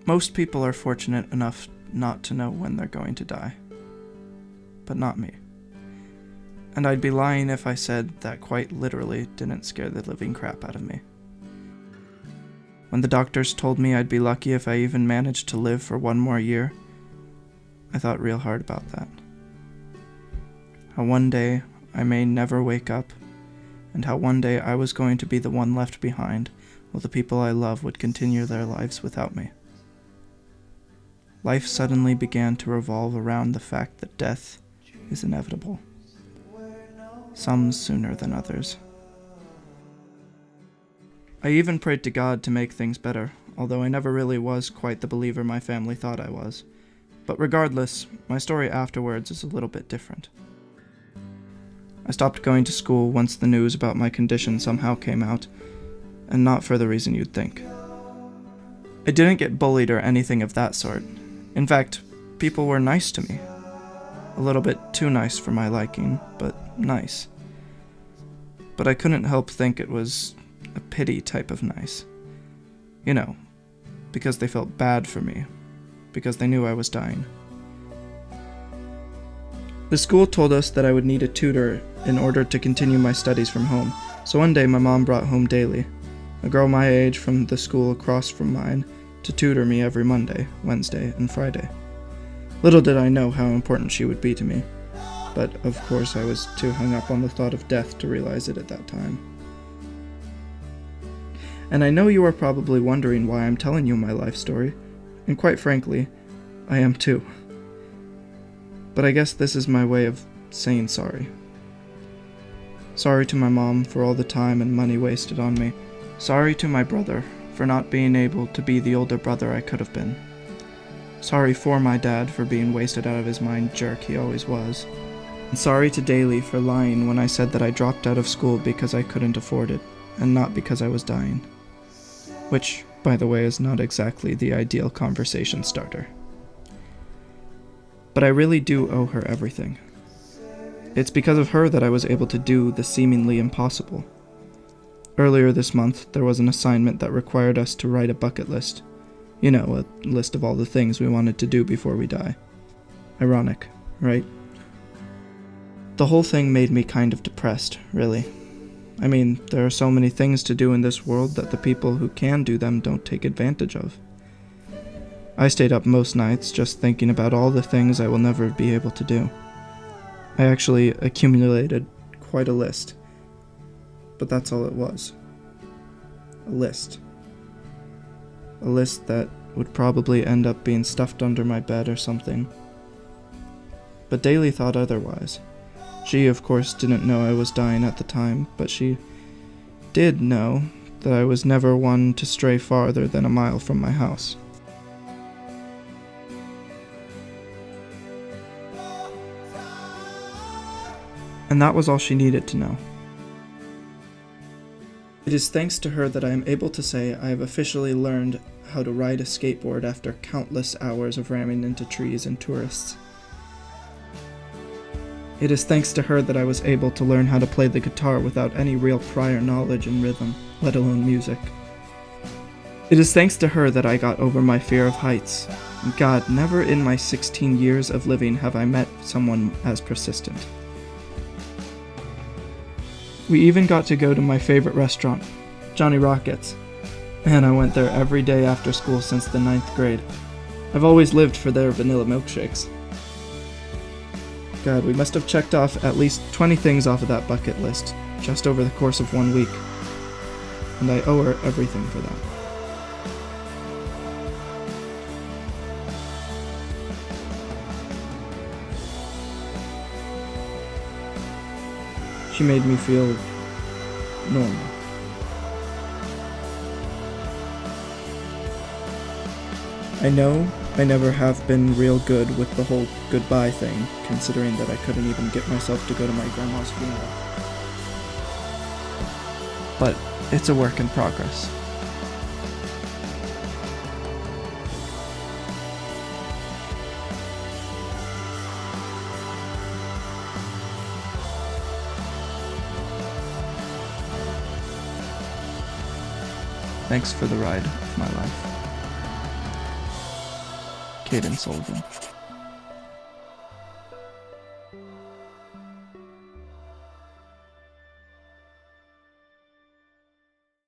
Most people are fortunate enough not to know when they're going to die. But not me. And I'd be lying if I said that quite literally didn't scare the living crap out of me. When the doctors told me I'd be lucky if I even managed to live for one more year, I thought real hard about that. How one day I may never wake up, and how one day I was going to be the one left behind while the people I love would continue their lives without me. Life suddenly began to revolve around the fact that death is inevitable. Some sooner than others. I even prayed to God to make things better, although I never really was quite the believer my family thought I was. But regardless, my story afterwards is a little bit different. I stopped going to school once the news about my condition somehow came out, and not for the reason you'd think. I didn't get bullied or anything of that sort. In fact, people were nice to me. A little bit too nice for my liking, but nice. But I couldn't help think it was a pity type of nice. You know, because they felt bad for me, because they knew I was dying. The school told us that I would need a tutor in order to continue my studies from home, so one day my mom brought home Daly, a girl my age from the school across from mine, to tutor me every Monday, Wednesday, and Friday. Little did I know how important she would be to me, but of course I was too hung up on the thought of death to realize it at that time. And I know you are probably wondering why I'm telling you my life story, and quite frankly, I am too. But I guess this is my way of saying sorry. Sorry to my mom for all the time and money wasted on me. Sorry to my brother for not being able to be the older brother I could have been. Sorry for my dad for being wasted out of his mind jerk he always was. And sorry to Daly for lying when I said that I dropped out of school because I couldn't afford it, and not because I was dying. Which, by the way, is not exactly the ideal conversation starter. But I really do owe her everything. It's because of her that I was able to do the seemingly impossible. Earlier this month, there was an assignment that required us to write a bucket list. You know, a list of all the things we wanted to do before we die. Ironic, right? The whole thing made me kind of depressed, really. I mean, there are so many things to do in this world that the people who can do them don't take advantage of. I stayed up most nights just thinking about all the things I will never be able to do. I actually accumulated quite a list. But that's all it was. A list. A list that would probably end up being stuffed under my bed or something. But Daly thought otherwise. She, of course, didn't know I was dying at the time, but she did know that I was never one to stray farther than a mile from my house. And that was all she needed to know. It is thanks to her that I am able to say I have officially learned how to ride a skateboard after countless hours of ramming into trees and tourists. It is thanks to her that I was able to learn how to play the guitar without any real prior knowledge in rhythm, let alone music. It is thanks to her that I got over my fear of heights. God, never in my 16 years of living have I met someone as persistent. We even got to go to my favorite restaurant, Johnny Rockets, and I went there every day after school since the 9th grade. I've always lived for their vanilla milkshakes. God, we must have checked off at least 20 things off of that bucket list, just over the course of 1 week. And I owe her everything for that. She made me feel normal. I know I never have been real good with the whole goodbye thing, considering that I couldn't even get myself to go to my grandma's funeral. But it's a work in progress. Thanks for the ride of my life. Caden Sullivan.